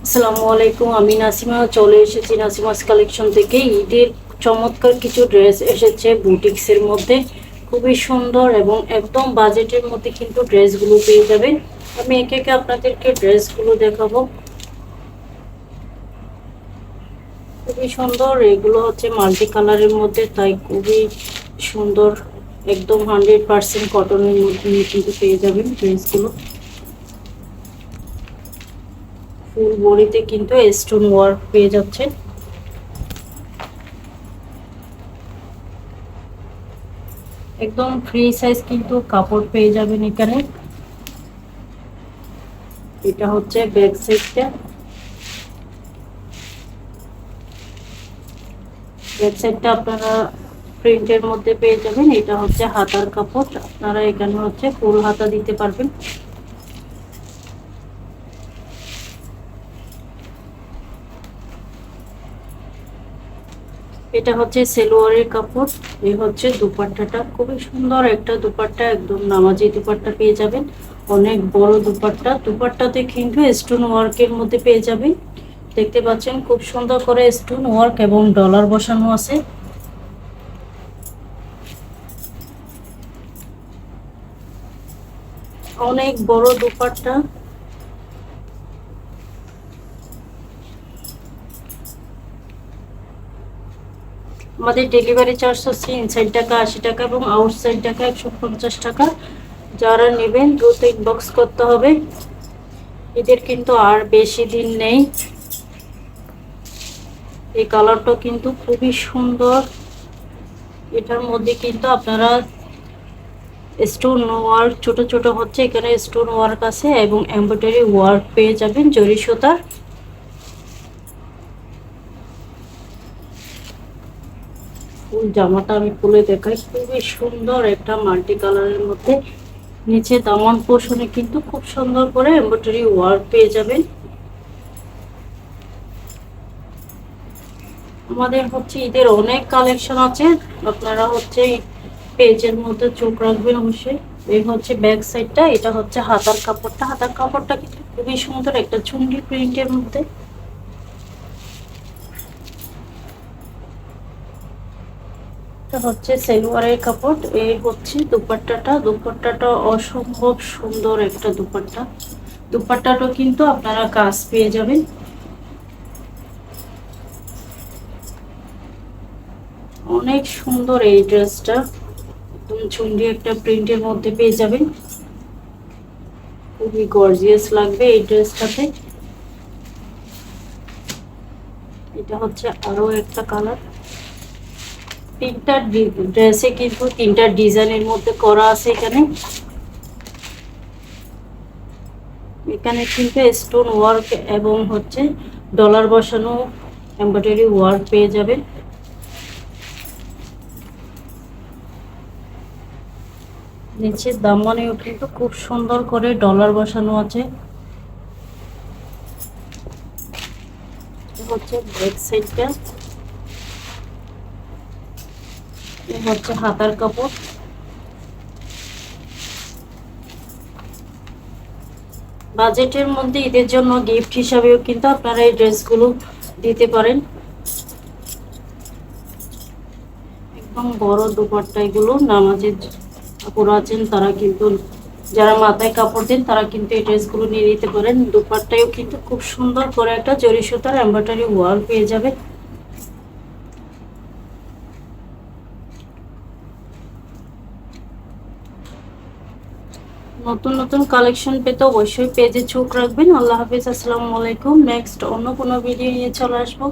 আসসালামু আলাইকুম, আমি নাসিমা চলে এসেছি নাসিমাস কালেকশন থেকে। ঈদের চমৎকার কিছু ড্রেস এসেছে বুটিক্সের মধ্যে, খুবই সুন্দর এবং একদম বাজেটের মধ্যে কিন্তু ড্রেসগুলো পেয়ে যাবেন। আমি একে একে আপনাদেরকে ড্রেসগুলো দেখাবো। খুবই সুন্দর, এগুলো হচ্ছে মাল্টি কালারের মধ্যে, তাই খুবই সুন্দর। একদম 100% কটনের মধ্যে কিন্তু পেয়ে যাবেন ড্রেসগুলো। ফুল বডিতে কিন্তু স্টোন ওয়ার্ক পেয়ে যাচ্ছেন। একদম ফ্রি সাইজ কিন্তু কাপড় পেয়ে যাবেন এখানে। এটা হচ্ছে ব্যাক সাইডটা। ব্যাক সাইডটা আপনারা প্রিন্টের মধ্যে পেয়ে যাবেন। এটা হচ্ছে হাতার কাপড়, আপনারা এখানে হচ্ছে ফুল হাতা দিতে পারবেন। এটা হচ্ছে সেলোয়ারের কাপড়। এই হচ্ছে দুপাট্টাটা, খুবই সুন্দর একটা দুপাট্টা, একদম নামাজি দুপাট্টা পেয়ে যাবেন। অনেক বড় দুপাট্টা, দুপাট্টাতে কিন্তু স্টোন ওয়ার্কের মধ্যে পেয়ে যাবেন। দেখতে পাচ্ছেন খুব সুন্দর করে স্টোন ওয়ার্ক এবং ডলার বসানো আছে। অনেক বড় দুপাট্টা। আমাদের ডেলিভারি চার্জ হচ্ছে ইনসাইড টাকা 80 টাকা এবং আউটসাইড টাকা 150 টাকা। যারা নেবেন দ্রুত ইনবক্স করতে হবে। এদের কিন্তু আর বেশি দিন নেই। এই কালারটা কিন্তু খুবই সুন্দর। এটার মধ্যে কিন্তু আপনারা স্টোন ওয়ার্ক ছোট ছোট হচ্ছে, এখানে স্টোন ওয়ার্ক আছে এবং এমব্রয়ডারি ওয়ার্ক পেয়ে যাবেন জরি সুতার। ফুল জামাটা আমি খুলে দেখাই, খুবই সুন্দর একটা মাল্টি কালারের মধ্যে। নিচে দামান পোর্শনে কিন্তু খুব সুন্দর করে এমব্রয়ডারি ওয়ার্ক পেয়ে যাবেন। আমাদের হচ্ছে ঈদের অনেক কালেকশন আছে, আপনারা হচ্ছে পেজের মধ্যে চোখ রাখবেন অবশ্যই। এই হচ্ছে ব্যাক সাইডটা, এটা হচ্ছে হাতার কাপড়টা। হাতার কাপড়টা কিন্তু খুবই সুন্দর একটা চুন্ডি প্রিন্টের মধ্যে। এটা হচ্ছে সেলোয়ারের কাপড়। এই হচ্ছে দুপাট্টাটা, দুপাট্টাটা অসম্ভব সুন্দর একটা দুপাট্টা। দুপাট্টাটা কিন্তু আপনারা কাজ পেয়ে যাবেন। অনেক সুন্দর এই ড্রেসটা, একদম চুন্ডি একটা প্রিন্টের মধ্যে পেয়ে যাবেন। খুবই গর্জিয়াস লাগবে এই ড্রেসটাতে। এটা হচ্ছে আরো একটা কালার। তিনটা ড্রেসে কিন্তু তিনটা ডিজাইনের মধ্যে করা আছে এখানে। এখানে কিন্তু স্টোন ওয়ার্ক এবং হচ্ছে ডলার বসানো এমব্রয়ডারি ওয়ার্ক পেয়ে যাবেন। নিচের দামানেও কিন্তু খুব সুন্দর করে ডলার বসানো আছে। হচ্ছে ব্যাক সাইডটা, হচ্ছে হাতার কাপড়। বাজেটের মধ্যে ঈদের জন্য গিফট হিসাবেও কিন্তু আপনারা এই ড্রেসগুলো দিতে পারেন। একদম বড় দুপাট্টা, এগুলো নামাজের কাপড় আছেন তারা কিন্তু, যারা মাথায় কাপড় দেন তারা কিন্তু এই ড্রেসগুলো নিয়ে নিতে পারেন। দুপাট্টায়ও কিন্তু খুব সুন্দর করে একটা জরি সুতার এমব্রয়ডারি ওয়ার্ক পেয়ে যাবে। নতুন নতুন কালেকশন পেতে অবশ্যই পেজে চোখ রাখবেন। আল্লাহ হাফিজ, আসসালামু আলাইকুম। নেক্সট অন্য কোনো ভিডিও নিয়ে চলে আসবো।